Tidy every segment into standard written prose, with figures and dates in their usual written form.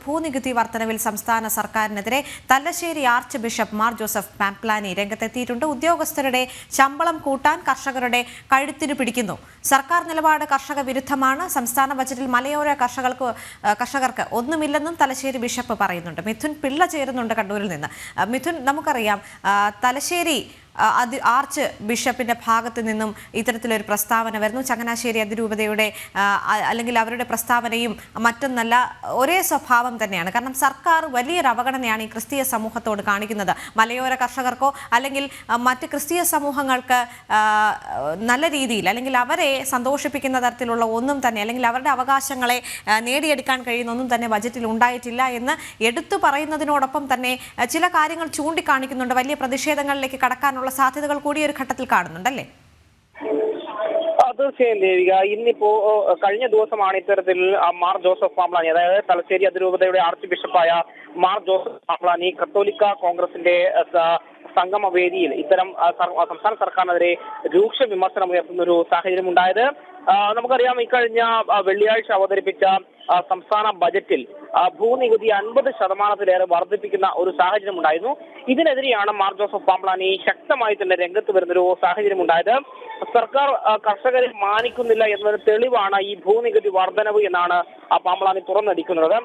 ഭൂനികുതി വർധനവിൽ സംസ്ഥാന സർക്കാരിനെതിരെ Thalassery archbishop Mar Joseph Pamplany രംഗത്തെത്തിയിട്ടുണ്ട്. ഉദ്യോഗസ്ഥരുടെ ശമ്പളം കൂട്ടാൻ കർഷകരുടെ കഴുത്തിന് പിടിക്കുന്നു. സർക്കാർ നിലപാട് കർഷക വിരുദ്ധമാണ്. സംസ്ഥാന ബജറ്റിൽ മലയോര കർഷകർക്ക് ഒന്നുമില്ലെന്നും തലശ്ശേരി ബിഷപ്പ് പറയുന്നുണ്ട്. മിഥുൻ പിള്ള ചേരുന്നുണ്ട് കണ്ണൂരിൽ നിന്ന്. മിഥുൻ, നമുക്കറിയാം തലശ്ശേരി ആർച്ച് ബിഷപ്പിന്റെ ഭാഗത്ത് നിന്നും ഇത്തരത്തിലൊരു പ്രസ്താവന വരുന്നു. ചങ്ങനാശ്ശേരി അതിരൂപതയുടെ അല്ലെങ്കിൽ അവരുടെ പ്രസ്താവനയും മറ്റൊന്നല്ല, ഒരേ സ്വഭാവം തന്നെയാണ്. കാരണം സർക്കാർ വലിയൊരു അവഗണനയാണ് ഈ ക്രിസ്തീയ സമൂഹത്തോട് കാണിക്കുന്നത്. മലയോര കർഷകർക്കോ അല്ലെങ്കിൽ മറ്റ് ക്രിസ്തീയ സമൂഹങ്ങൾക്ക് നല്ല രീതിയിൽ അല്ലെങ്കിൽ അവരെ സന്തോഷിപ്പിക്കുന്ന തരത്തിലുള്ള ഒന്നും തന്നെ അല്ലെങ്കിൽ അവരുടെ അവകാശങ്ങളെ നേടിയെടുക്കാൻ കഴിയുന്ന ഒന്നും തന്നെ ബജറ്റിൽ ഉണ്ടായിട്ടില്ല എന്ന് എടുത്തു പറയുന്നതിനോടൊപ്പം തന്നെ ചില കാര്യങ്ങൾ ചൂണ്ടിക്കാണിക്കുന്നുണ്ട്. വലിയ പ്രതിഷേധങ്ങളിലേക്ക് കടക്കാനുള്ള സാധ്യതകൾ കൂടി ഒരു ഘട്ടത്തിൽ കാണുന്നുണ്ടല്ലേ? തീർച്ചയായും ദേവിക, ഇന്നിപ്പോ കഴിഞ്ഞ ദിവസമാണ് ഇത്തരത്തിൽ മാർ ജോസഫ് പാംപ്ലാനി, അതായത് തലശ്ശേരി അതിരൂപതയുടെ ആർച്ച് ബിഷപ്പായ മാർ ജോസഫ് പാംപ്ലാനി കത്തോലിക്ക കോൺഗ്രസിന്റെ സംഗമവേദിയിൽ ഇത്തരം സംസ്ഥാന സർക്കാരിനെതിരെ രൂക്ഷ വിമർശനം ഉയർത്തുന്ന ഒരു സാഹചര്യം ഉണ്ടായത്. നമുക്കറിയാം, ഇക്കഴിഞ്ഞ വെള്ളിയാഴ്ച അവതരിപ്പിച്ച സംസ്ഥാന ബജറ്റിൽ ഭൂനികുതി 50% വർദ്ധിപ്പിക്കുന്ന ഒരു സാഹചര്യം ഉണ്ടായിരുന്നു. ഇതിനെതിരെയാണ് മാർ ജോസഫ് പാംപ്ലാനി ശക്തമായി തന്നെ രംഗത്ത് വരുന്നൊരു സാഹചര്യം ഉണ്ടായത്. സർക്കാർ കർഷകരെ മാനിക്കുന്നില്ല എന്നതിന് തെളിവാണ് ഈ ഭൂനികുതി വർധനവ് എന്നാണ് പാംപ്ലാനി തുറന്നടിക്കുന്നത്.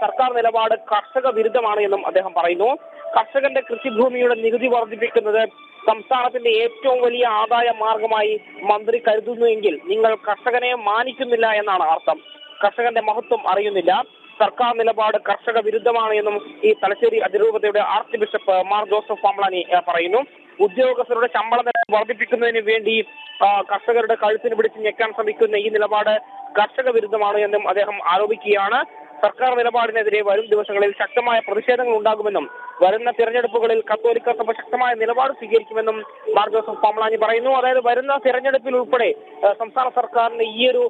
സർക്കാർ നിലപാട് കർഷക വിരുദ്ധമാണ് എന്നും അദ്ദേഹം പറയുന്നു. കർഷകന്റെ കൃഷിഭൂമിയുടെ നികുതി വർദ്ധിപ്പിക്കുന്നത് സംസ്ഥാനത്തിന്റെ ഏറ്റവും വലിയ ആദായ മാർഗമായി മന്ത്രി കരുതുന്നുവെങ്കിൽ നിങ്ങൾ കർഷകനെ മാനിക്കുന്നില്ല എന്നാണ് അർത്ഥം. കർഷകന്റെ മഹത്വം അറിയുന്നില്ല. സർക്കാർ നിലപാട് കർഷക വിരുദ്ധമാണ് എന്നും ഈ തലശ്ശേരി അതിരൂപതയുടെ arch bishop Mar Joseph Pamplany പറയുന്നു. ഉദ്യോഗസ്ഥരുടെ ശമ്പളം വർദ്ധിപ്പിക്കുന്നതിന് വേണ്ടി കർഷകരുടെ കഴുത്തിന് പിടിച്ച് ഞെക്കാൻ ശ്രമിക്കുന്ന ഈ നിലപാട് കർഷക വിരുദ്ധമാണ് എന്നും അദ്ദേഹം ആരോപിക്കുകയാണ്. സർക്കാർ നിലപാടിനെതിരെ വരും ദിവസങ്ങളിൽ ശക്തമായ പ്രതിഷേധങ്ങൾ ഉണ്ടാകുമെന്നും വരുന്ന തിരഞ്ഞെടുപ്പുകളിൽ കത്തോലിക്ക സഭ ശക്തമായ നിലപാട് സ്വീകരിക്കുമെന്നും മാർ ജോസഫ് പാംപ്ലാനി പറയുന്നു. അതായത് വരുന്ന തിരഞ്ഞെടുപ്പിൽ ഉൾപ്പെടെ സംസ്ഥാന സർക്കാരിന്റെ ഈ ഒരു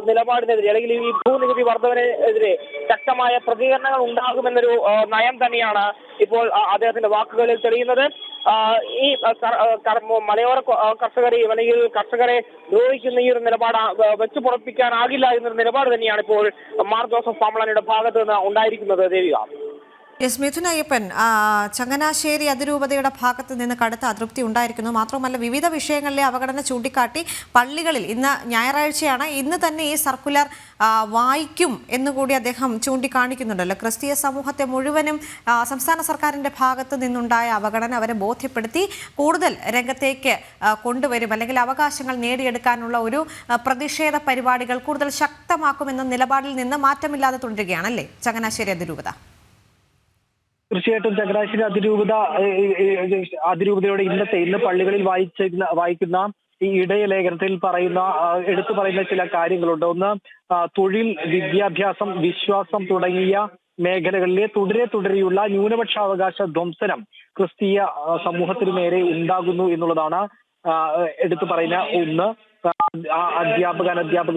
നിലപാടിനെതിരെ അല്ലെങ്കിൽ ഈ ഭൂനികുതി വർധനവിനെതിരെ ശക്തമായ പ്രതികരണങ്ങൾ ഉണ്ടാകുമെന്നൊരു നയം തന്നെയാണ് ഇപ്പോൾ അദ്ദേഹത്തിന്റെ വാക്കുകളിൽ തെളിയുന്നത്. ഈ മലയോര കർഷകരെയും അല്ലെങ്കിൽ കർഷകരെ ദ്രോഹിക്കുന്ന ഈ ഒരു നിലപാട് വെച്ചു പുറപ്പിക്കാനാകില്ല എന്നൊരു നിലപാട് തന്നെയാണ് ഇപ്പോൾ മാർ ജോസഫ് പാംപ്ലാനിയുടെ ഭാഗത്ത് നിന്ന് ഉണ്ടായിരിക്കുന്നത്. ദേവിക. മിഥുൻ അയ്യപ്പൻ, ചങ്ങനാശ്ശേരി അതിരൂപതയുടെ ഭാഗത്ത് നിന്ന് കടുത്ത അതൃപ്തി ഉണ്ടായിരിക്കുന്നു. മാത്രമല്ല വിവിധ വിഷയങ്ങളിലെ അവഗണന ചൂണ്ടിക്കാട്ടി പള്ളികളിൽ ഇന്ന് ഞായറാഴ്ചയാണ്, ഇന്ന് തന്നെ ഈ സർക്കുലർ വായിക്കും എന്നുകൂടി അദ്ദേഹം ചൂണ്ടിക്കാണിക്കുന്നുണ്ടല്ലോ. ക്രിസ്തീയ സമൂഹത്തെ മുഴുവനും സംസ്ഥാന സർക്കാരിൻ്റെ ഭാഗത്ത് നിന്നുണ്ടായ അവഗണന അവരെ ബോധ്യപ്പെടുത്തി കൂടുതൽ രംഗത്തേക്ക് കൊണ്ടുവരും അല്ലെങ്കിൽ അവകാശങ്ങൾ നേടിയെടുക്കാനുള്ള ഒരു പ്രതിഷേധ പരിപാടികൾ കൂടുതൽ ശക്തമാക്കുമെന്ന നിലപാടിൽ നിന്ന് മാറ്റമില്ലാതെ തുടരുകയാണല്ലേ ചങ്ങനാശ്ശേരി അതിരൂപത? തീർച്ചയായിട്ടും ചങ്ങനാശ്ശേരി അതിരൂപതയുടെ ഇന്ന് പള്ളികളിൽ വായിക്കുന്ന ഈ ഇടയലേഖനത്തിൽ എടുത്തു പറയുന്ന ചില കാര്യങ്ങളുണ്ട്. ഒന്ന്, തൊഴിൽ, വിദ്യാഭ്യാസം, വിശ്വാസം തുടങ്ങിയ മേഖലകളിലെ തുടരെയുള്ള ന്യൂനപക്ഷാവകാശ ധ്വംസനം ക്രിസ്തീയ സമൂഹത്തിന് നേരെ ഉണ്ടാകുന്നു എന്നുള്ളതാണ് എടുത്തു പറയുന്ന ഒന്ന്. അധ്യാപക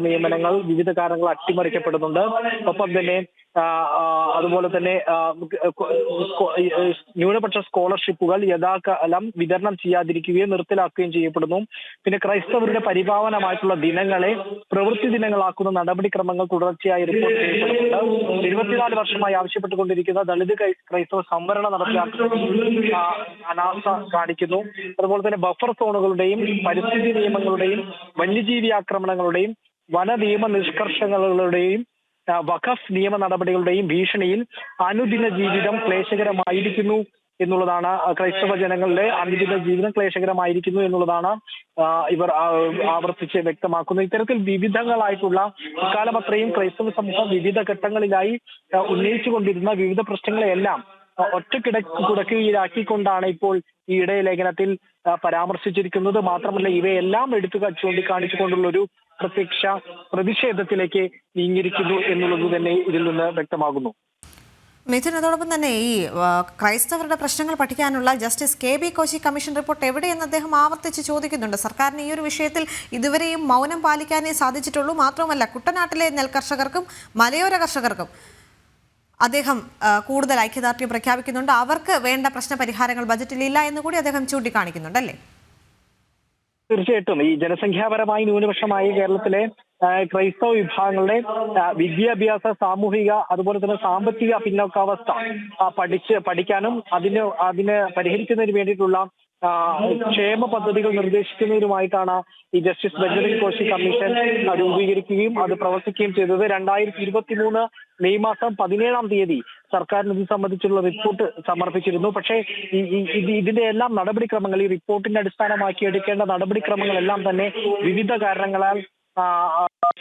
നിയമനങ്ങൾ വിവിധ കാരണങ്ങൾ അട്ടിമറിക്കപ്പെടുന്നുണ്ട്. ഒപ്പം തന്നെ അതുപോലെ തന്നെ ന്യൂനപക്ഷ സ്കോളർഷിപ്പുകൾ യഥാകാലം വിതരണം ചെയ്യാതിരിക്കുകയും നിർത്തലാക്കുകയും ചെയ്യപ്പെടുന്നു. പിന്നെ ക്രൈസ്തവരുടെ പരിപാവനമായിട്ടുള്ള ദിനങ്ങളെ പ്രവൃത്തി ദിനങ്ങളാക്കുന്ന നടപടിക്രമങ്ങൾ തുടർച്ചയായി റിപ്പോർട്ട് ചെയ്യപ്പെടുന്നുണ്ട്. 24 വർഷമായി ആവശ്യപ്പെട്ടുകൊണ്ടിരിക്കുന്ന ദളിത് ക്രൈസ്തവ സംവരണം നടപ്പിലാക്കുന്ന അനാസ്ഥ കാണിക്കുന്നു. അതുപോലെ തന്നെ ബഫർ സോണുകളുടെയും പരിസ്ഥിതി നിയമങ്ങളുടെയും വന്യജീവി ആക്രമണങ്ങളുടെയും വന നിയമ നിഷ്കർഷങ്ങളുടെയും വഖഫ് നിയമ നടപടികളുടെയും ഭീഷണിയിൽ അനുദിന ജീവിതം ക്ലേശകരമായിരിക്കുന്നു എന്നുള്ളതാണ്. ക്രൈസ്തവ ജനങ്ങളുടെ അനുദിന ജീവിതം ക്ലേശകരമായിരിക്കുന്നു എന്നുള്ളതാണ് ഇവർ ആവർത്തിച്ച് വ്യക്തമാക്കുന്നത്. ഇത്തരത്തിൽ വിവിധങ്ങളായിട്ടുള്ള ഇക്കാലം അത്രയും ക്രൈസ്തവ സമൂഹം വിവിധ ഘട്ടങ്ങളിലായി ഉന്നയിച്ചുകൊണ്ടിരുന്ന വിവിധ പ്രശ്നങ്ങളെയെല്ലാം കുടക്കീഴിലാക്കിക്കൊണ്ടാണ് ഇപ്പോൾ ഈ ഇടയലേഖനത്തിൽ പരാമർശിച്ചിരിക്കുന്നത്. മാത്രമല്ല ഇവയെല്ലാം ചൂണ്ടിക്കാണിച്ചുകൊണ്ടുള്ള ഒരു പ്രത്യക്ഷ പ്രതിഷേധത്തിലേക്ക് നീങ്ങിയിരിക്കുന്നു എന്നുള്ളത് തന്നെ ഇതിൽ നിന്ന് വ്യക്തമാകുന്നു. മിഥുൻ, അതോടൊപ്പം തന്നെ ഈ ക്രൈസ്തവരുടെ പ്രശ്നങ്ങൾ പഠിക്കാനുള്ള justice K B Koshy commission report എവിടെയെന്ന് അദ്ദേഹം ആവർത്തിച്ച് ചോദിക്കുന്നുണ്ട്. സർക്കാരിന് ഈ ഒരു വിഷയത്തിൽ ഇതുവരെയും മൗനം പാലിക്കാനേ സാധിച്ചിട്ടുള്ളൂ. മാത്രമല്ല കുട്ടനാട്ടിലെ നെൽകർഷകർക്കും മലയോര കർഷകർക്കും അദ്ദേഹം കൂടുതൽ ഐക്യദാർഢ്യം പ്രഖ്യാപിക്കുന്നുണ്ട്. അവർക്ക് വേണ്ട പ്രശ്ന പരിഹാരങ്ങൾ ബജറ്റിലില്ല എന്നുകൂടി അദ്ദേഹം ചൂണ്ടിക്കാണിക്കുന്നുണ്ടല്ലേ? തീർച്ചയായിട്ടും ഈ ജനസംഖ്യാപരമായി ന്യൂനപക്ഷമായ കേരളത്തിലെ ക്രൈസ്തവ വിഭാഗങ്ങളുടെ വിദ്യാഭ്യാസ, സാമൂഹിക, അതുപോലെ തന്നെ സാമ്പത്തിക പിന്നോക്കാവസ്ഥ പഠിക്കാനും അതിന് പരിഹരിക്കുന്നതിന് വേണ്ടിയിട്ടുള്ള ക്ഷേമ പദ്ധതികൾ നിർദ്ദേശിക്കുന്നതിനുമായിട്ടാണ് ഈ ജസ്റ്റിസ് ബെഞ്ചമിൻ കോശി കമ്മീഷൻ രൂപീകരിക്കുകയും അത് പ്രവർത്തിക്കുകയും ചെയ്തത്. 2023 മെയ് മാസം 17-ാം തീയതി സർക്കാരിന് ഇത് സംബന്ധിച്ചുള്ള റിപ്പോർട്ട് സമർപ്പിച്ചിരുന്നു. പക്ഷേ ഇതിന്റെ എല്ലാം നടപടിക്രമങ്ങൾ, ഈ റിപ്പോർട്ടിനെ അടിസ്ഥാനമാക്കി എടുക്കേണ്ട നടപടിക്രമങ്ങളെല്ലാം തന്നെ വിവിധ കാരണങ്ങളാൽ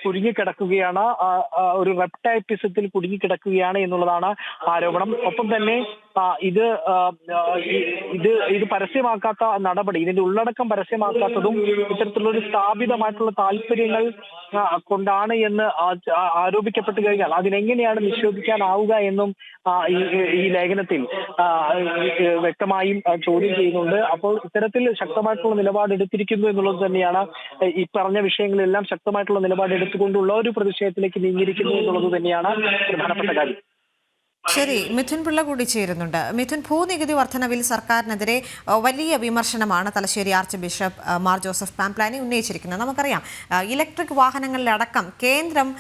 കുടുങ്ങിക്കിടക്കുകയാണ്. ഒരു റെപ്റ്റൈറ്റിസത്തിൽ കുടുങ്ങിക്കിടക്കുകയാണ് എന്നുള്ളതാണ് ആരോപണം. ഒപ്പം തന്നെ ഇത് പരസ്യമാക്കാത്ത നടപടി, ഇതിന്റെ ഉള്ളടക്കം പരസ്യമാക്കാത്തതും ഇത്തരത്തിലുള്ള ഒരു സ്ഥാപിതമായിട്ടുള്ള താല്പര്യങ്ങൾ കൊണ്ടാണ് എന്ന് ആരോപിക്കപ്പെട്ടു കഴിഞ്ഞാൽ അതിനെങ്ങനെയാണ് നിഷേധിക്കാനാവുക എന്നും ഈ ലേഖനത്തിൽ വ്യക്തമായും ചോദ്യം ചെയ്യുന്നുണ്ട്. അപ്പോൾ ഇത്തരത്തിൽ ശക്തമായിട്ടുള്ള നിലപാട് എടുത്തിരിക്കുന്നു എന്നുള്ളത് തന്നെയാണ് ഈ പറഞ്ഞ വിഷയങ്ങളെല്ലാം ശക്തമായിട്ടുള്ള നിലപാട് എടുത്തുകൊണ്ടുള്ള ഒരു പ്രതിഷേധത്തിലേക്ക് നീങ്ങിയിരിക്കുന്നു എന്നുള്ളത് തന്നെയാണ് പ്രധാനപ്പെട്ട കാര്യം. ശരി, മിഥുൻ പിള്ള കൂടി ചേരുന്നുണ്ട്. മിഥുൻ, ഭൂനികുതി വർധനവിൽ സർക്കാരിനെതിരെ വലിയ വിമർശനമാണ് Thalassery archbishop Mar Joseph Pamplany ഉന്നയിച്ചിരിക്കുന്നത്. നമുക്കറിയാം, ഇലക്ട്രിക് വാഹനങ്ങളിലടക്കം കേന്ദ്രം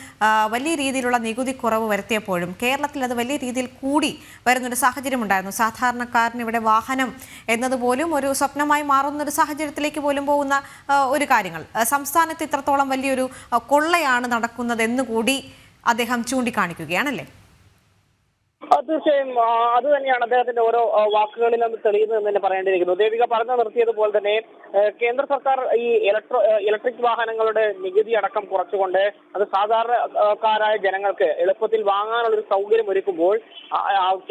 വലിയ രീതിയിലുള്ള നികുതി കുറവ് വരുത്തിയപ്പോഴും കേരളത്തിൽ അത് വലിയ രീതിയിൽ കൂടി വരുന്നൊരു സാഹചര്യം ഉണ്ടായിരുന്നു. സാധാരണക്കാരന് ഇവിടെ വാഹനം എന്നതുപോലും ഒരു സ്വപ്നമായി മാറുന്ന ഒരു സാഹചര്യത്തിലേക്ക് പോലും പോകുന്ന ഒരു കാര്യങ്ങൾ. സംസ്ഥാനത്ത് ഇത്രത്തോളം വലിയൊരു കൊള്ളയാണ് നടക്കുന്നതെന്ന് കൂടി അദ്ദേഹം ചൂണ്ടിക്കാണിക്കുകയാണല്ലേ? തീർച്ചയായും അത് തന്നെയാണ് അദ്ദേഹത്തിന്റെ ഓരോ വാക്കുകളിൽ നിന്ന് തെളിയുന്നതെന്ന് തന്നെ പറയേണ്ടിയിരിക്കുന്നു. ദേവിക പറഞ്ഞു നിർത്തിയതുപോലെ തന്നെ കേന്ദ്ര സർക്കാർ ഈ ഇലക്ട്രിക് വാഹനങ്ങളുടെ നികുതി അടക്കം കുറച്ചുകൊണ്ട് അത് സാധാരണക്കാരായ ജനങ്ങൾക്ക് എളുപ്പത്തിൽ വാങ്ങാനുള്ള ഒരു സൗകര്യം ഒരുക്കുമ്പോൾ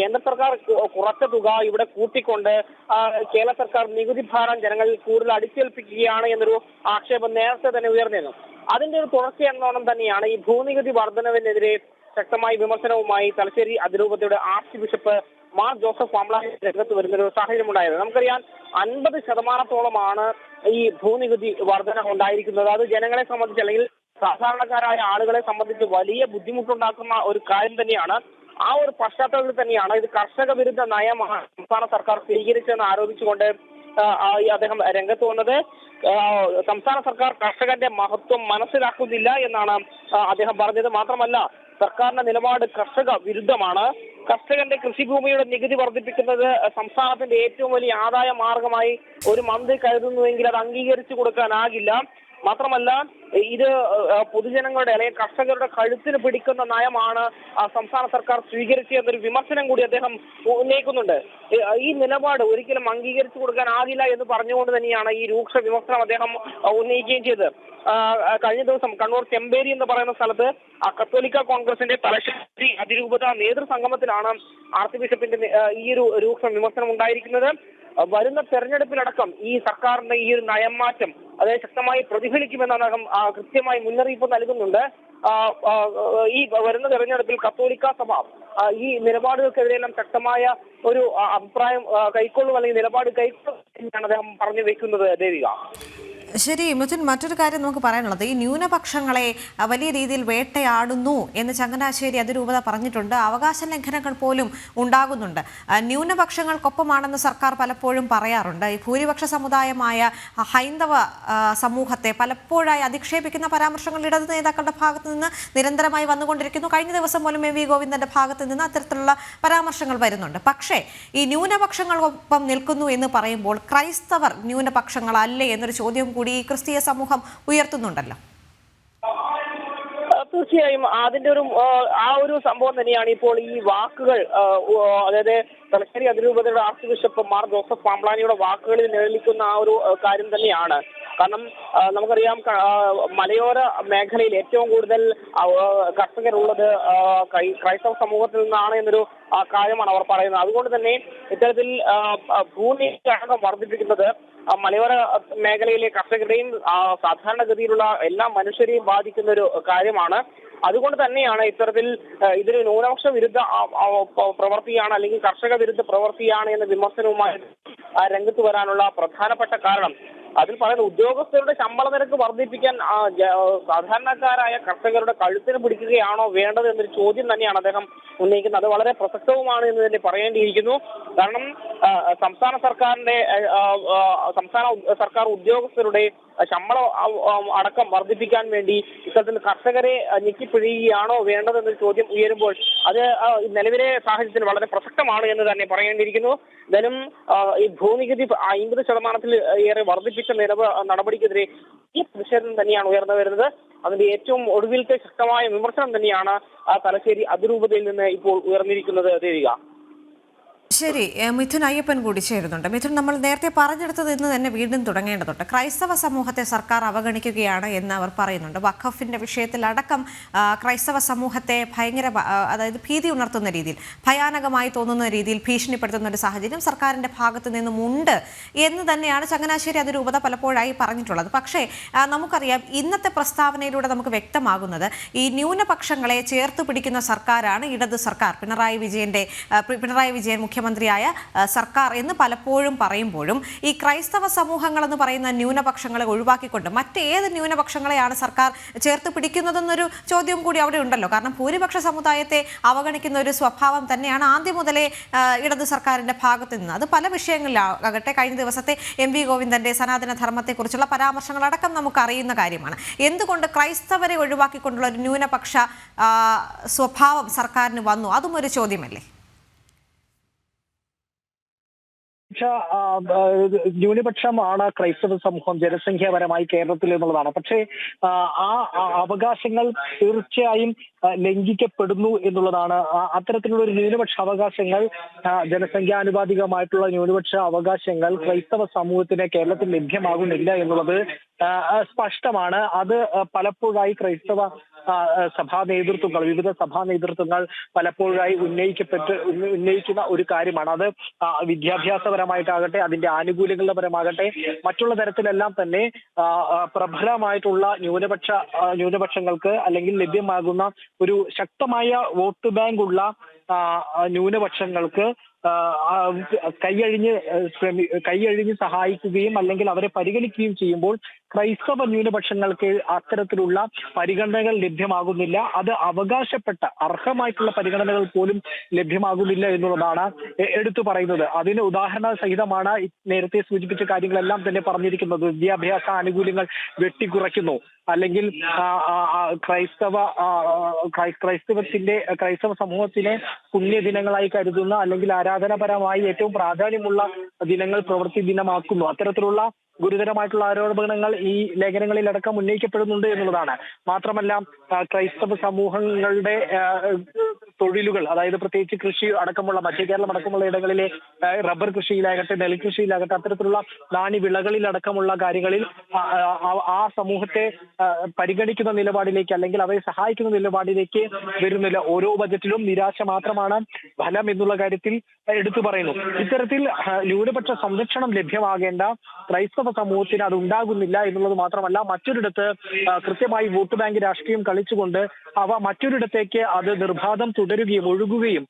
കേന്ദ്ര സർക്കാർ കുറച്ച തുക ഇവിടെ കൂട്ടിക്കൊണ്ട് കേരള സർക്കാർ നികുതി ഭാരം ജനങ്ങളിൽ കൂടുതൽ അടിച്ചേൽപ്പിക്കുകയാണ് എന്നൊരു ആക്ഷേപം നേരത്തെ തന്നെ ഉയർന്നിരുന്നു. അതിന്റെ ഒരു തുടർച്ചയെന്നോണം തന്നെയാണ് ഈ ഭൂനികുതി വർധനവിനെതിരെ ശക്തമായ വിമർശനവുമായി തലശ്ശേരി അതിരൂപതയുടെ arch bishop Mar Joseph Pamplany രംഗത്ത് വരുന്നൊരു സാഹചര്യം ഉണ്ടായത്. നമുക്കറിയാം, 50% ഈ ഭൂനികുതി വർധന ഉണ്ടായിരിക്കുന്നത്. അത് ജനങ്ങളെ സംബന്ധിച്ച്, അല്ലെങ്കിൽ സാധാരണക്കാരായ ആളുകളെ സംബന്ധിച്ച് വലിയ ബുദ്ധിമുട്ടുണ്ടാക്കുന്ന ഒരു കാര്യം തന്നെയാണ്. ആ ഒരു പശ്ചാത്തലത്തിൽ തന്നെയാണ് ഇത് കർഷക വിരുദ്ധ നയമാണ് സംസ്ഥാന സർക്കാർ സ്വീകരിച്ചെന്ന് ആരോപിച്ചുകൊണ്ട് അദ്ദേഹം രംഗത്ത് വന്നത്. സംസ്ഥാന സർക്കാർ കർഷകന്റെ മഹത്വം മനസ്സിലാക്കുന്നില്ല എന്നാണ് അദ്ദേഹം പറഞ്ഞത്. മാത്രമല്ല, സർക്കാരിന്റെ നിലപാട് കർഷക വിരുദ്ധമാണ്. കർഷകന്റെ കൃഷിഭൂമിയുടെ നികുതി വർദ്ധിപ്പിക്കുന്നത് സംസ്ഥാനത്തിന്റെ ഏറ്റവും വലിയ ആദായ മാർഗമായി ഒരു മന്ത്രി കരുതുന്നുവെങ്കിൽ അത് അംഗീകരിച്ചു കൊടുക്കാനാകില്ല. മാത്രമല്ല, ഇത് പൊതുജനങ്ങളുടെ അല്ലെങ്കിൽ കർഷകരുടെ കഴുത്തിന് പിടിക്കുന്ന നയമാണ് സംസ്ഥാന സർക്കാർ സ്വീകരിച്ചതെന്നൊരു വിമർശനം കൂടി അദ്ദേഹം ഉന്നയിക്കുന്നുണ്ട്. ഈ നിലപാട് ഒരിക്കലും അംഗീകരിച്ചു കൊടുക്കാനാകില്ല എന്ന് പറഞ്ഞുകൊണ്ട് തന്നെയാണ് ഈ രൂക്ഷ വിമർശനം അദ്ദേഹം ഉന്നയിക്കുകയും ചെയ്തത്. കഴിഞ്ഞ ദിവസം കണ്ണൂർ ചെമ്പേരി എന്ന് പറയുന്ന സ്ഥലത്ത് കത്തോലിക്ക കോൺഗ്രസിന്റെ തലശ്ശേരി അതിരൂപത നേതൃസംഗമത്തിലാണ് ആർച്ച് ബിഷപ്പിന്റെ ഈ ഒരു രൂക്ഷ വിമർശനം ഉണ്ടായിരിക്കുന്നത്. വരുന്ന തെരഞ്ഞെടുപ്പിലടക്കം ഈ സർക്കാരിന്റെ ഈ ഒരു നയംമാറ്റം അത് ശക്തമായി പ്രതിഫലിക്കുമെന്ന് അദ്ദേഹം കൃത്യമായി മുന്നറിയിപ്പ് നൽകുന്നുണ്ട്. ഈ വരുന്ന തെരഞ്ഞെടുപ്പിൽ കത്തോലിക്ക സഭ ഈ നിലപാടുകൾക്കെതിരെയെല്ലാം ശക്തമായ ഒരു അഭിപ്രായം കൈക്കൊള്ളും, അല്ലെങ്കിൽ നിലപാട് കൈക്കൊള്ളും എന്നാണ് അദ്ദേഹം പറഞ്ഞു വെക്കുന്നത്. ദേവിക. ശരി മിഥുൻ, മറ്റൊരു കാര്യം നമുക്ക് പറയാനുള്ളത്, ഈ ന്യൂനപക്ഷങ്ങളെ വലിയ രീതിയിൽ വേട്ടയാടുന്നു എന്ന് ചങ്ങനാശ്ശേരി അതിരൂപത പറഞ്ഞിട്ടുണ്ട്. അവകാശ ലംഘനങ്ങൾ പോലും ഉണ്ടാകുന്നുണ്ട്. ന്യൂനപക്ഷങ്ങൾക്കൊപ്പമാണെന്ന് സർക്കാർ പലപ്പോഴും പറയാറുണ്ട്. ഈ ഭൂരിപക്ഷ സമുദായമായ ഹൈന്ദവ സമൂഹത്തെ പലപ്പോഴായി അധിക്ഷേപിക്കുന്ന പരാമർശങ്ങൾ ഇടത് നേതാക്കളുടെ ഭാഗത്തു നിന്ന് നിരന്തരമായി വന്നുകൊണ്ടിരിക്കുന്നു. കഴിഞ്ഞ ദിവസം പോലും എ വി ഗോവിന്ദന്റെ ഭാഗത്ത് നിന്ന് അത്തരത്തിലുള്ള പരാമർശങ്ങൾ വരുന്നുണ്ട്. പക്ഷേ ഈ ന്യൂനപക്ഷങ്ങൾക്കൊപ്പം നിൽക്കുന്നു എന്ന് പറയുമ്പോൾ ക്രൈസ്തവർ ന്യൂനപക്ഷങ്ങളല്ലേ എന്നൊരു ചോദ്യം കൂടി ക്രിസ്തീയ സമൂഹം ഉയർത്തുന്നുണ്ടല്ലോ. തീർച്ചയായും അതിന്റെ ഒരു സംഭവം തന്നെയാണ് ഇപ്പോൾ ഈ വാക്കുകൾ, അതായത് തലശ്ശേരി അതിരൂപതയുടെ ആർച്ച് ബിഷപ്പ് മാർ ജോസഫ് പാംപ്ലാനിയുടെ വാക്കുകളിൽ നിഴലിക്കുന്ന ആ ഒരു കാര്യം തന്നെയാണ്. കാരണം നമുക്കറിയാം, മലയോര മേഖലയിൽ ഏറ്റവും കൂടുതൽ കർഷകരുള്ളത് ക്രൈസ്തവ സമൂഹത്തിൽ നിന്നാണ് എന്നൊരു കാര്യമാണ് അവർ പറയുന്നത്. അതുകൊണ്ട് തന്നെ ഇത്തരത്തിൽ ഭൂമി വർദ്ധിപ്പിക്കുന്നത് മലയോര മേഖലയിലെ കർഷകരുടെയും സാധാരണഗതിയിലുള്ള എല്ലാ മനുഷ്യരെയും ബാധിക്കുന്ന ഒരു കാര്യമാണ്. അതുകൊണ്ട് തന്നെയാണ് ഇതൊരു ന്യൂനപക്ഷ വിരുദ്ധ പ്രവൃത്തിയാണ്, അല്ലെങ്കിൽ കർഷക വിരുദ്ധ പ്രവൃത്തിയാണ് എന്ന വിമർശനവുമായി രംഗത്ത് വരാനുള്ള പ്രധാനപ്പെട്ട കാരണം. അതിൽ പറയുന്ന ഉദ്യോഗസ്ഥരുടെ ശമ്പള നിരക്ക് വർദ്ധിപ്പിക്കാൻ സാധാരണക്കാരായ കർഷകരുടെ കഴുത്തിന് പിടിക്കുകയാണോ വേണ്ടത് എന്നൊരു ചോദ്യം തന്നെയാണ് അദ്ദേഹം ഉന്നയിക്കുന്നത്. അത് വളരെ പ്രസക്തവുമാണ് എന്ന് തന്നെ പറയേണ്ടിയിരിക്കുന്നു. കാരണം സംസ്ഥാന സർക്കാർ ഉദ്യോഗസ്ഥരുടെ ശമ്പളം അടക്കം വർദ്ധിപ്പിക്കാൻ വേണ്ടി ഇത്തരത്തിൽ കർഷകരെ ഞെക്കിപ്പിഴിയുകയാണോ വേണ്ടതെന്നൊരു ചോദ്യം ഉയരുമ്പോൾ അത് നിലവിലെ സാഹചര്യത്തിൽ വളരെ പ്രസക്തമാണ് എന്ന് തന്നെ പറയേണ്ടിയിരിക്കുന്നു. എന്തായാലും ഈ ഭൂനികുതി 50% ഏറെ വർദ്ധിപ്പിച്ച നടപടിക്കെതിരെ ഈ പ്രതിഷേധം തന്നെയാണ് ഉയർന്നു വരുന്നത്. അതിന്റെ ഏറ്റവും ഒടുവിലത്തെ ശക്തമായ വിമർശനം തന്നെയാണ് തലശ്ശേരി അതിരൂപതയിൽ നിന്ന് ഇപ്പോൾ ഉയർന്നിരിക്കുന്നത്. ദേവിക. ശരി, മിഥുൻ അയ്യപ്പൻ കൂടി ചേരുന്നുണ്ട്. മിഥുൻ, നമ്മൾ നേരത്തെ പറഞ്ഞെടുത്തത് ഇന്ന് തന്നെ വീണ്ടും തുടങ്ങേണ്ടതുണ്ട്. ക്രൈസ്തവ സമൂഹത്തെ സർക്കാർ അവഗണിക്കുകയാണ് എന്ന് അവർ പറയുന്നുണ്ട്. വഖഫിന്റെ വിഷയത്തിലടക്കം ക്രൈസ്തവ സമൂഹത്തെ അതായത് ഭീതി ഉണർത്തുന്ന രീതിയിൽ, ഭയാനകമായി തോന്നുന്ന രീതിയിൽ ഭീഷണിപ്പെടുത്തുന്ന ഒരു സാഹചര്യം സർക്കാരിന്റെ ഭാഗത്തു നിന്നും ഉണ്ട് എന്ന് തന്നെയാണ് ചങ്ങനാശ്ശേരി അതിരൂപത പലപ്പോഴായി പറഞ്ഞിട്ടുള്ളത്. പക്ഷേ നമുക്കറിയാം, ഇന്നത്തെ പ്രസ്താവനയിലൂടെ നമുക്ക് വ്യക്തമാകുന്നത് ഈ ന്യൂനപക്ഷങ്ങളെ ചേർത്ത് പിടിക്കുന്ന സർക്കാരാണ് ഇടത് സർക്കാർ, പിണറായി വിജയൻ മുഖ്യമന്ത്രിയായ സർക്കാർ എന്ന് പലപ്പോഴും പറയുമ്പോഴും ഈ ക്രൈസ്തവ സമൂഹങ്ങൾ എന്ന് പറയുന്ന ന്യൂനപക്ഷങ്ങളെ ഒഴിവാക്കിക്കൊണ്ട് മറ്റേത് ന്യൂനപക്ഷങ്ങളെയാണ് സർക്കാർ ചേർത്ത് പിടിക്കുന്നതെന്നൊരു ചോദ്യം കൂടി അവിടെ ഉണ്ടല്ലോ. കാരണം ഭൂരിപക്ഷ സമുദായത്തെ അവഗണിക്കുന്ന ഒരു സ്വഭാവം തന്നെയാണ് ആദ്യം മുതലേ ഇടത് സർക്കാരിന്റെ ഭാഗത്ത് നിന്ന്. അത് പല വിഷയങ്ങളിലാകട്ടെ, കഴിഞ്ഞ ദിവസത്തെ MV ഗോവിന്ദന്റെ സനാതന ധർമ്മത്തെക്കുറിച്ചുള്ള പരാമർശങ്ങളടക്കം നമുക്ക് അറിയുന്ന കാര്യമാണ്. എന്തുകൊണ്ട് ക്രൈസ്തവരെ ഒഴിവാക്കിക്കൊണ്ടുള്ള ഒരു ന്യൂനപക്ഷ സ്വഭാവം സർക്കാരിന് വന്നു? അതും ഒരു ചോദ്യമല്ലേ? ന്യൂനപക്ഷമാണ് ക്രൈസ്തവ സമൂഹം ജനസംഖ്യാപരമായി കേരളത്തിൽ എന്നുള്ളതാണ്. പക്ഷേ ആ അവകാശങ്ങൾ തീർച്ചയായും ലംഘിക്കപ്പെടുന്നു എന്നുള്ളതാണ്. അത്തരത്തിലുള്ള ഒരു ന്യൂനപക്ഷ അവകാശങ്ങൾ, ജനസംഖ്യാനുപാതികമായിട്ടുള്ള ന്യൂനപക്ഷ അവകാശങ്ങൾ ക്രൈസ്തവ സമൂഹത്തിന് കേരളത്തിൽ ലഭ്യമാകുന്നില്ല എന്നുള്ളത് സ്പഷ്ടമാണ്. അത് പലപ്പോഴായി ക്രൈസ്തവ വിവിധ സഭാ നേതൃത്വങ്ങൾ പലപ്പോഴായി ഉന്നയിക്കുന്ന ഒരു കാര്യമാണ്. അത് വിദ്യാഭ്യാസപരമായിട്ടാകട്ടെ, അതിന്റെ ആനുകൂല്യങ്ങളുടെ പരമാകട്ടെ, മറ്റുള്ള തരത്തിലെല്ലാം തന്നെ പ്രബലമായിട്ടുള്ള ന്യൂനപക്ഷങ്ങൾക്ക് അല്ലെങ്കിൽ ലഭ്യമാകുന്ന ഒരു ശക്തമായ വോട്ട് ബാങ്ക് ഉള്ള ന്യൂനപക്ഷങ്ങൾക്ക് കൈയഴിഞ്ഞ് സഹായിക്കുകയും അല്ലെങ്കിൽ അവരെ പരിഗണിക്കുകയും ചെയ്യുമ്പോൾ ക്രൈസ്തവ ന്യൂനപക്ഷങ്ങൾക്ക് അത്തരത്തിലുള്ള പരിഗണനകൾ ലഭ്യമാകുന്നില്ല. അത് അവകാശപ്പെട്ട അർഹമായിട്ടുള്ള പരിഗണനകൾ പോലും ലഭ്യമാകുന്നില്ല എന്നുള്ളതാണ് എടുത്തു പറയുന്നത്. അതിന് ഉദാഹരണ സഹിതമാണ് നേരത്തെ സൂചിപ്പിച്ച കാര്യങ്ങളെല്ലാം തന്നെ പറഞ്ഞിരിക്കുന്നത്. വിദ്യാഭ്യാസ ആനുകൂല്യങ്ങൾ വെട്ടിക്കുറയ്ക്കുന്നു, അല്ലെങ്കിൽ ക്രൈസ്തവ സമൂഹത്തിനെ പുണ്യദിനങ്ങളായി കരുതുന്ന അല്ലെങ്കിൽ ആരാധനാപരമായി ഏറ്റവും പ്രാധാന്യമുള്ള ദിനങ്ങൾ പ്രവൃത്തി ദിനമാക്കുന്നു. അത്തരത്തിലുള്ള ഗുരുതരമായിട്ടുള്ള ആരോപണങ്ങൾ ഈ ലേഖനങ്ങളിലടക്കം ഉന്നയിക്കപ്പെടുന്നുണ്ട് എന്നുള്ളതാണ്. മാത്രമല്ല, ക്രൈസ്തവ സമൂഹങ്ങളുടെ തൊഴിലുകൾ, അതായത് പ്രത്യേകിച്ച് കൃഷി അടക്കമുള്ള മധ്യ കേരളം അടക്കമുള്ള ഇടങ്ങളിലെ റബ്ബർ കൃഷിയിലാകട്ടെ, നെൽകൃഷിയിലാകട്ടെ, അത്തരത്തിലുള്ള നാണ്യവിളകളിലടക്കമുള്ള കാര്യങ്ങളിൽ ആ സമൂഹത്തെ പരിഗണിക്കുന്ന നിലപാടിലേക്ക് അല്ലെങ്കിൽ അവരെ സഹായിക്കുന്ന നിലപാടിലേക്ക് വരുന്നില്ല. ഓരോ ബജറ്റിലും നിരാശ മാത്രമാണ് ഫലം എന്നുള്ള കാര്യത്തിൽ എടുത്തു പറയുന്നു. ഇത്തരത്തിൽ ന്യൂനപക്ഷ സംരക്ഷണം ലഭ്യമാകേണ്ട ക്രൈസ്തവ സമൂഹത്തിന് അത് ഉണ്ടാകുന്നില്ല എന്നുള്ളത് മാത്രമല്ല, മറ്റൊരിടത്ത് കൃത്യമായി വോട്ട് ബാങ്ക് രാഷ്ട്രീയം കളിച്ചുകൊണ്ട് അവ മറ്റൊരിടത്തേക്ക് അത് നിർബാധം തുടരുകയും ഒഴുകുകയും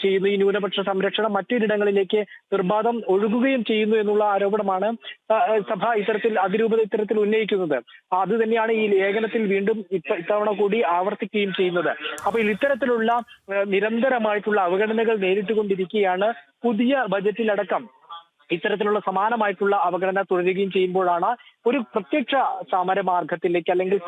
ചെയ്യുന്നു. ഈ ന്യൂനപക്ഷ സംരക്ഷണം മറ്റൊരിടങ്ങളിലേക്ക് നിർബാധം ഒഴുകുകയും ചെയ്യുന്നു എന്നുള്ള ആരോപണമാണ് സഭ അതിരൂപത ഇത്തരത്തിൽ ഉന്നയിക്കുന്നത്. അത് തന്നെയാണ് ഈ ലേഖനത്തിൽ വീണ്ടും ഇത്തവണ കൂടി ആവർത്തിക്കുകയും ചെയ്യുന്നത്. അപ്പോൾ ഇത്തരത്തിലുള്ള നിരന്തരമായിട്ടുള്ള അവഗണനകൾ നേരിട്ടുകൊണ്ടിരിക്കുകയാണ്. പുതിയ ബജറ്റിലടക്കം ഇത്തരത്തിലുള്ള സമാനമായിട്ടുള്ള അവഗണന തുടരുകയും ചെയ്യുമ്പോഴാണ് ഒരു പ്രത്യക്ഷ സമരമാർഗത്തിലേക്ക് അല്ലെങ്കിൽ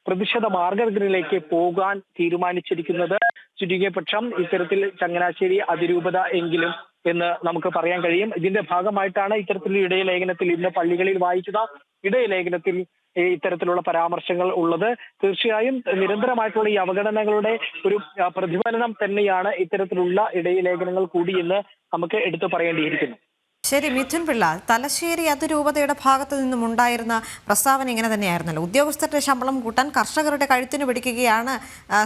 പ്രതിഷേധ മാർഗങ്ങളിലേക്ക് പോകാൻ തീരുമാനിച്ചിരിക്കുന്നത്. ചുരുങ്ങിയ പക്ഷം ഇത്തരത്തിൽ ചങ്ങനാശ്ശേരി അതിരൂപത എങ്കിലും എന്ന് നമുക്ക് പറയാൻ കഴിയും. ഇതിന്റെ ഭാഗമായിട്ടാണ് ഇത്തരത്തിലുള്ള ഇടയലേഖനത്തിൽ, ഇന്ന് പള്ളികളിൽ വായിക്കുന്ന ഇടയലേഖനത്തിൽ ഇത്തരത്തിലുള്ള പരാമർശങ്ങൾ ഉള്ളത്. തീർച്ചയായും നിരന്തരമായിട്ടുള്ള ഈ അവഗണനകളുടെ ഒരു പ്രതിഫലനം തന്നെയാണ് ഇത്തരത്തിലുള്ള ഇടയലേഖനങ്ങൾ കൂടി എന്ന് നമുക്ക് എടുത്തു പറയേണ്ടിയിരിക്കുന്നു. ശരി, മിഥുൻ പിള്ള, തലശ്ശേരി അതിരൂപതയുടെ ഭാഗത്തു നിന്നും ഉണ്ടായിരുന്ന പ്രസ്താവന ഇങ്ങനെ തന്നെയായിരുന്നല്ലോ. ഉദ്യോഗസ്ഥരുടെ ശമ്പളം കൂട്ടാൻ കർഷകരുടെ കഴുത്തിന് പിടിക്കുകയാണ്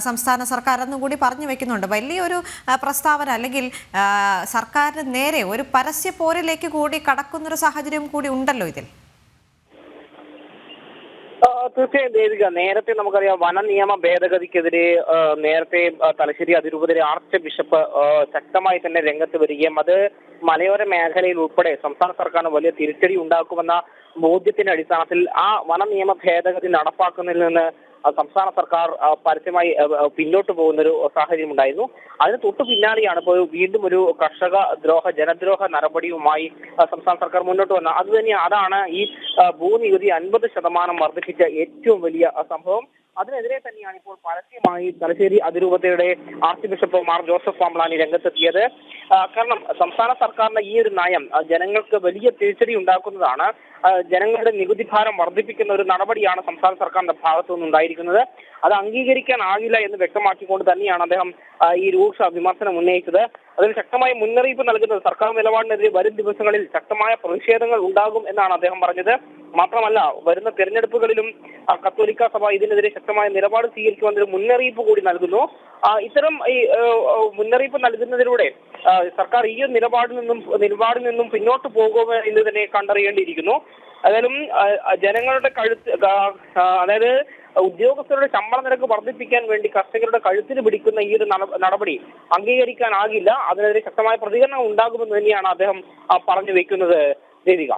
സംസ്ഥാന സർക്കാർ എന്നും കൂടി പറഞ്ഞു വെക്കുന്നുണ്ട്. വലിയൊരു പ്രസ്താവന, അല്ലെങ്കിൽ സർക്കാരിന് നേരെ ഒരു പരസ്യ പോരിലേക്ക് കൂടി കടക്കുന്നൊരു സാഹചര്യം കൂടി ഉണ്ടല്ലോ ഇതിൽ. തീർച്ചയായും ദേവിക, നേരത്തെ നമുക്കറിയാം വന നിയമ ഭേദഗതിക്കെതിരെ നേരത്തെ തലശ്ശേരി അതിരൂപതയിലെ ആർച്ച് ബിഷപ്പ് ശക്തമായി തന്നെ രംഗത്ത് വരികയും അത് മലയോര മേഖലയിൽ ഉൾപ്പെടെ സംസ്ഥാന സർക്കാരിന് വലിയ തിരിച്ചടി ഉണ്ടാക്കുമെന്ന ബോധ്യത്തിന്റെ അടിസ്ഥാനത്തിൽ ആ വന നിയമ ഭേദഗതി നടപ്പാക്കുന്നതിൽ നിന്ന് സംസ്ഥാന സർക്കാർ പരസ്യമായി പിന്നോട്ട് പോകുന്ന ഒരു സാഹചര്യം ഉണ്ടായിരുന്നു. അതിന് തൊട്ടു പിന്നാലെയാണ് ഇപ്പോൾ വീണ്ടും ഒരു കർഷക ജനദ്രോഹ നടപടിയുമായി സംസ്ഥാന സർക്കാർ മുന്നോട്ട് വന്നത്. അതാണ് ഈ ഭൂനികുതി 50% വർദ്ധിപ്പിച്ച ഏറ്റവും വലിയ സംഭവം. അതിനെതിരെ തന്നെയാണ് ഇപ്പോൾ പരസ്യമായി തലശ്ശേരി അതിരൂപതയുടെ arch bishop Mar Joseph Pamplany രംഗത്തെത്തിയത്. കാരണം സംസ്ഥാന സർക്കാരിന്റെ ഈ ഒരു നയം ജനങ്ങൾക്ക് വലിയ തിരിച്ചടി ഉണ്ടാക്കുന്നതാണ്. ജനങ്ങളുടെ നികുതി ഭാരം വർദ്ധിപ്പിക്കുന്ന ഒരു നടപടിയാണ് സംസ്ഥാന സർക്കാരിന്റെ ഭാഗത്തു നിന്നുണ്ടായിരിക്കുന്നത്. അത് അംഗീകരിക്കാനാകില്ല എന്ന് വ്യക്തമാക്കിക്കൊണ്ട് തന്നെയാണ് അദ്ദേഹം ഈ രൂക്ഷ വിമർശനം ഉന്നയിച്ചത്. അതിൽ ശക്തമായ മുന്നറിയിപ്പ് നൽകുന്നത് സർക്കാർ നിലപാടിനെതിരെ വരും ദിവസങ്ങളിൽ ശക്തമായ പ്രതിഷേധങ്ങൾ ഉണ്ടാകും എന്നാണ് അദ്ദേഹം പറഞ്ഞത്. മാത്രമല്ല, വരുന്ന തെരഞ്ഞെടുപ്പുകളിലും കത്തോലിക്ക സഭ ഇതിനെതിരെ ശക്തമായ നിലപാട് സ്വീകരിക്കുമെന്നൊരു മുന്നറിയിപ്പ് കൂടി നൽകുന്നു. ഇത്തരം ഈ മുന്നറിയിപ്പ് നൽകുന്നതിലൂടെ സർക്കാർ ഈ നിലപാടിൽ നിന്നും പിന്നോട്ട് പോകുമോ എന്ന് തന്നെ കണ്ടറിയേണ്ടിയിരിക്കുന്നു. ഏതായാലും ജനങ്ങളുടെ അതായത് ഉദ്യോഗസ്ഥരുടെ ശമ്പള നിരക്ക് വർദ്ധിപ്പിക്കാൻ വേണ്ടി കർഷകരുടെ കഴുത്തിന് പിടിക്കുന്ന ഈ ഒരു നടപടി അംഗീകരിക്കാനാകില്ല. അതിനെതിരെ ശക്തമായ പ്രതികരണം ഉണ്ടാകുമെന്ന് തന്നെയാണ് അദ്ദേഹം പറഞ്ഞു വെക്കുന്നത്. ദേവിക.